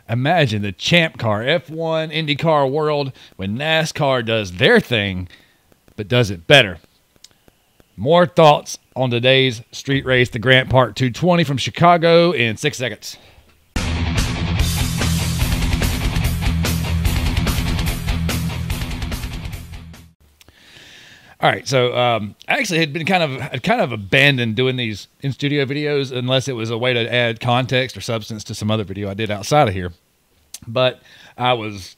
Imagine the Champ Car, F1, IndyCar world when NASCAR does their thing, but does it better. More thoughts on today's street race, the Grant Park 220 from Chicago in 6 seconds. All right, so I actually had been kind of abandoned doing these in-studio videos unless it was a way to add context or substance to some other video I did outside of here. But I was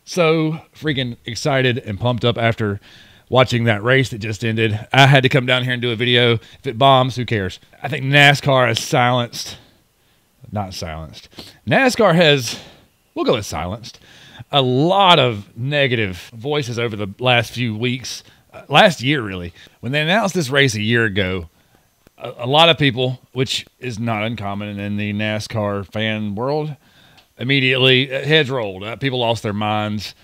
so freaking excited and pumped up after watching that race that just ended. I had to come down here and do a video. If it bombs, who cares? I think NASCAR has not silenced. NASCAR has, we'll go with silenced, a lot of negative voices over the last few weeks. Last year, really. When they announced this race a year ago, a lot of people, which is not uncommon in the NASCAR fan world, immediately heads rolled. People lost their minds.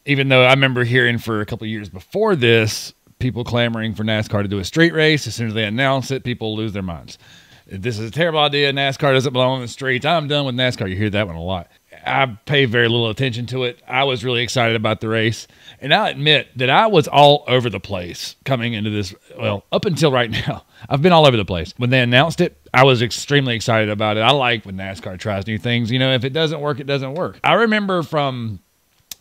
Even though I remember hearing for a couple of years before this, people clamoring for NASCAR to do a street race. As soon as they announce it, people lose their minds. This is a terrible idea. NASCAR doesn't belong on the streets. I'm done with NASCAR. You hear that one a lot. I pay very little attention to it. I was really excited about the race. And I'll admit that I was all over the place coming into this. Well, up until right now, I've been all over the place. When they announced it, I was extremely excited about it. I like when NASCAR tries new things. You know, if it doesn't work, it doesn't work. I remember from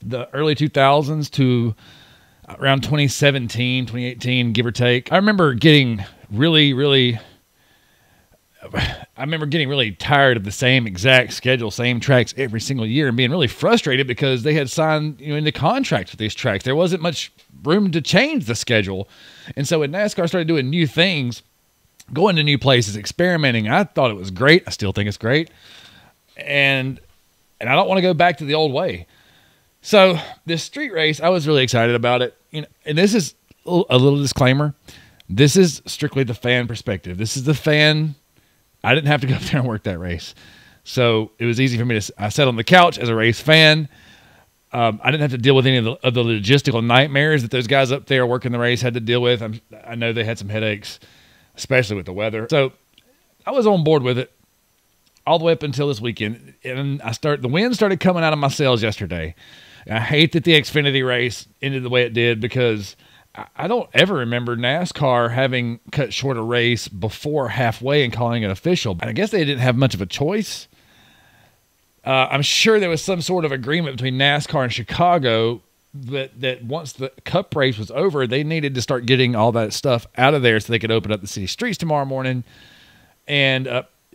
the early 2000s to around 2017, 2018, give or take, I remember getting really tired of the same exact schedule, same tracks every single year, and being really frustrated because they had signed, into contracts with these tracks. There wasn't much room to change the schedule. And so when NASCAR started doing new things, going to new places, experimenting, I thought it was great. I still think it's great. And I don't want to go back to the old way. So this street race, I was really excited about it. And this is a little disclaimer. This is strictly the fan perspective. This is the fan. I didn't have to go up there and work that race. So it was easy for me I sat on the couch as a race fan. I didn't have to deal with any of the logistical nightmares that those guys up there working the race had to deal with. I know they had some headaches, especially with the weather. So I was on board with it all the way up until this weekend. And the wind started coming out of my sails yesterday. And I hate that the Xfinity race ended the way it did because I don't ever remember NASCAR having cut short a race before halfway and calling it official. And I guess they didn't have much of a choice. I'm sure there was some sort of agreement between NASCAR and Chicago that once the Cup race was over, they needed to start getting all that stuff out of there so they could open up the city streets tomorrow morning. And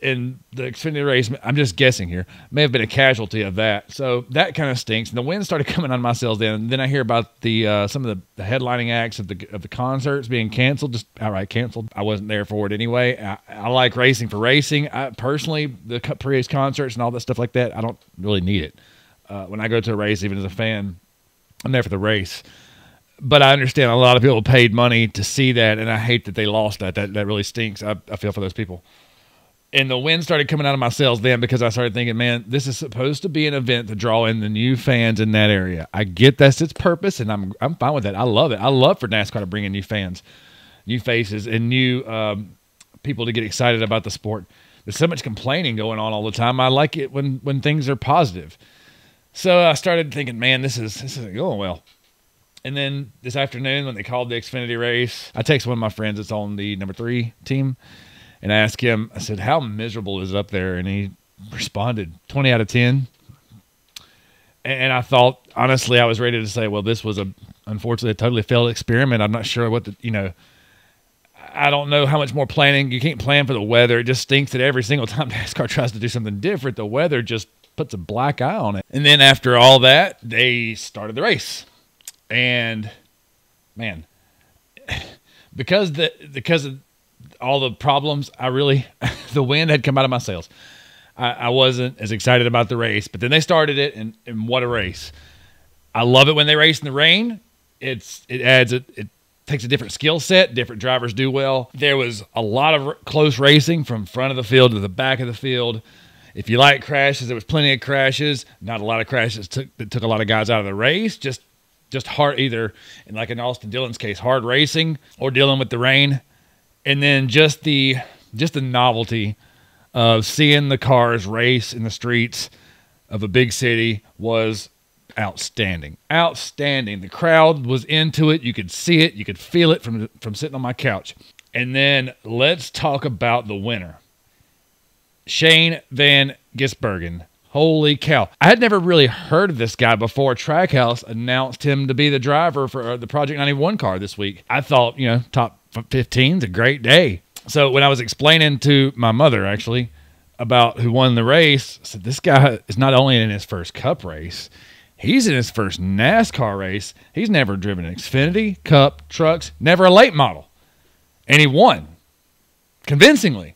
the Xfinity race, I'm just guessing here, may have been a casualty of that. So that kind of stinks. And the wind started coming on my sails then. And then I hear about some of the headlining acts of the concerts being canceled, just outright canceled. I wasn't there for it anyway. I like racing for racing. Personally, the pre-race concerts and all that stuff like that, I don't really need it. When I go to a race, even as a fan, I'm there for the race. But I understand a lot of people paid money to see that, and I hate that they lost that. That really stinks. I feel for those people. And the wind started coming out of my sails then because I started thinking, man, this is supposed to be an event to draw in the new fans in that area. I get that's its purpose, and I'm fine with that. I love it. I love for NASCAR to bring in new fans, new faces, and new people to get excited about the sport. There's so much complaining going on all the time. I like it when things are positive. So I started thinking, man, this isn't going well. And then this afternoon when they called the Xfinity race, I texted one of my friends that's on the number 3 team. And I asked him, I said, how miserable is it up there? And he responded, 20 out of 10. And I thought, honestly, I was ready to say, well, this was unfortunately a totally failed experiment. I'm not sure what I don't know how much more planning. You can't plan for the weather. It just stinks that every single time NASCAR tries to do something different, the weather just puts a black eye on it. And then after all that, they started the race. And, man, because of all the problems, the wind had come out of my sails. I wasn't as excited about the race, but then they started it, and what a race. I love it when they race in the rain. It takes a different skill set. Different drivers do well. There was a lot of close racing from front of the field to the back of the field. If you like crashes, there was plenty of crashes. Not a lot of crashes that took a lot of guys out of the race. Just hard, either, and like in Austin Dillon's case, hard racing or dealing with the rain. And then just the novelty of seeing the cars race in the streets, of a big city was outstanding. Outstanding. The crowd was into it. You could see it. You could feel it from sitting on my couch. And then let's talk about the winner. Shane Van Gisbergen. Holy cow. I had never really heard of this guy before Trackhouse announced him to be the driver for the Project 91 car this week. I thought, top 15 is a great day. So when I was explaining to my mother, actually, about who won the race, I said, this guy is not only in his first Cup race, he's in his first NASCAR race. He's never driven an Xfinity, Cup, trucks, never a late model. And he won convincingly.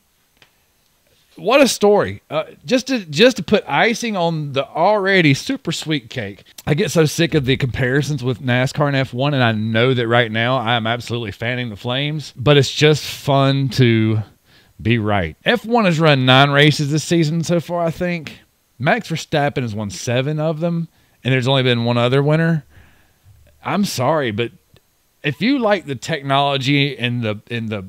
What a story. Just to put icing on the already super sweet cake. I get so sick of the comparisons with NASCAR and F1, and I know that right now I am absolutely fanning the flames, but it's just fun to be right. F1 has run 9 races this season so far, I think. Max Verstappen has won 7 of them, and there's only been one other winner. I'm sorry, but if you like the technology and the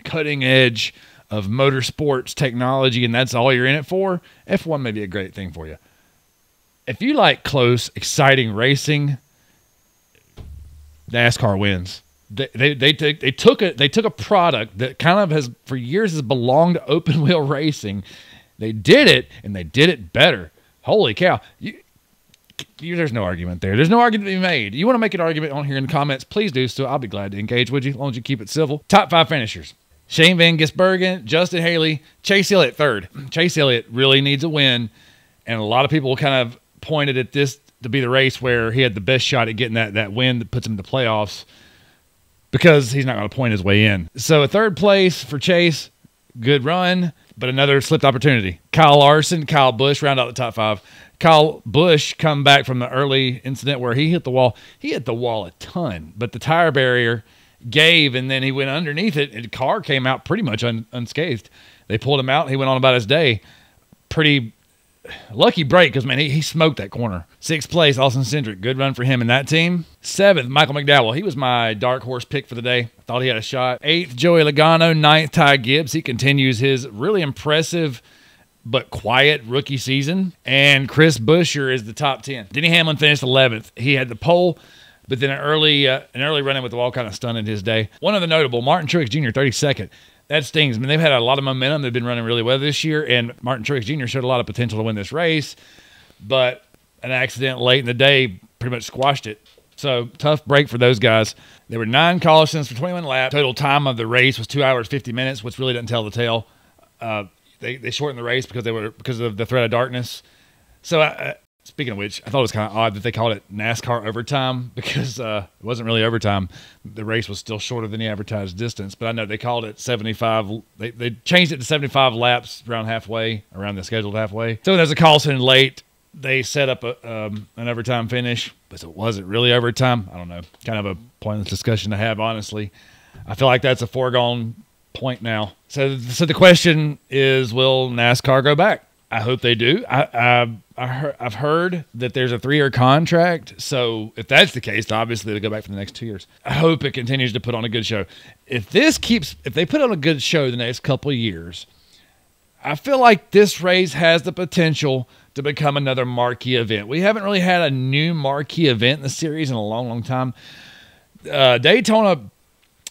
cutting edge of motorsports technology, and that's all you're in it for, F1 may be a great thing for you. If you like close, exciting racing, NASCAR wins. They took a product that kind of has for years has belonged to open wheel racing. They did it, and they did it better. Holy cow! There's no argument there. There's no argument to be made. You want to make an argument on here in the comments? Please do so. I'll be glad to engage with you as long as you keep it civil. Top 5 finishers. Shane Van Gisbergen, Justin Haley, Chase Elliott third. Chase Elliott really needs a win, and a lot of people kind of pointed at this to be the race where he had the best shot at getting that win that puts him in the playoffs because he's not going to point his way in. So a third place for Chase, good run, but another slipped opportunity. Kyle Larson, Kyle Busch round out the top 5. Kyle Busch come back from the early incident where he hit the wall. He hit the wall a ton, but the tire barrier gave, and then he went underneath it, and the car came out pretty much unscathed. They pulled him out. He went on about his day. Pretty lucky break because, man, he smoked that corner. 6th place, Austin Cindric. Good run for him in that team. 7th, Michael McDowell. He was my dark horse pick for the day. I thought he had a shot. 8th, Joey Logano. 9th, Ty Gibbs. He continues his really impressive but quiet rookie season. And Chris Buescher is the top 10. Denny Hamlin finished 11th. He had the pole, but then an early run-in with the wall kind of stunned his day. One of the notable, Martin Truex Jr., 32nd. That stings. I mean, they've had a lot of momentum. They've been running really well this year, and Martin Truex Jr. showed a lot of potential to win this race, but an accident late in the day pretty much squashed it. So, tough break for those guys. There were 9 cautions for 21 laps. Total time of the race was 2 hours, 50 minutes, which really doesn't tell the tale. They shortened the race because of the threat of darkness. So, speaking of which, I thought it was kind of odd that they called it NASCAR overtime because it wasn't really overtime. The race was still shorter than the advertised distance, but I know they called it 75. They changed it to 75 laps around the scheduled halfway. So there's a caution late. They set up an overtime finish, but it wasn't really overtime. I don't know. Kind of a pointless discussion to have, honestly. I feel like that's a foregone point now. So the question is, will NASCAR go back? I hope they do. I've heard that there's a 3-year contract. So if that's the case, obviously they'll go back for the next 2 years. I hope it continues to put on a good show. If they put on a good show the next couple of years, I feel like this race has the potential to become another marquee event. We haven't really had a new marquee event in the series in a long, long time. Daytona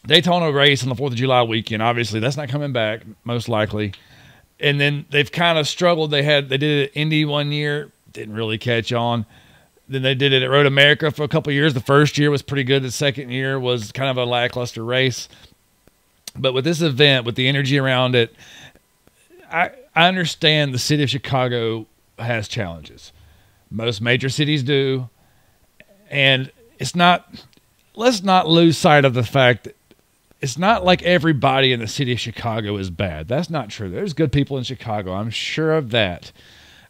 race on the 4th of July weekend, obviously that's not coming back, most likely. And then they've kind of struggled. They did it at Indy one year, didn't really catch on. Then they did it at Road America for a couple of years. The first year was pretty good. The second year was kind of a lackluster race. But with this event, with the energy around it, I understand the city of Chicago has challenges. Most major cities do. And let's not lose sight of the fact that it's not like everybody in the city of Chicago is bad. That's not true. There's good people in Chicago. I'm sure of that.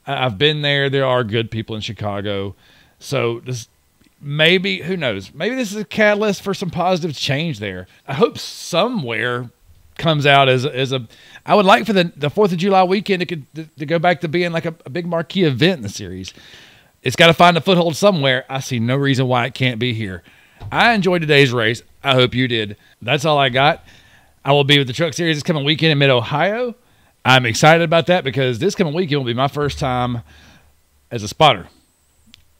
I've been there. There are good people in Chicago. So maybe, who knows? Maybe this is a catalyst for some positive change there. I hope somewhere comes out as a. I would like for the 4th of July weekend to go back to being like a big marquee event in the series. It's got to find a foothold somewhere. I see no reason why it can't be here. I enjoyed today's race. I hope you did. That's all I got. I will be with the Truck Series this coming weekend in Mid-Ohio. I'm excited about that because this coming weekend will be my first time as a spotter.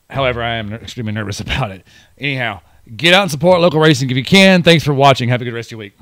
However, I am extremely nervous about it. Anyhow, get out and support local racing if you can. Thanks for watching. Have a good rest of your week.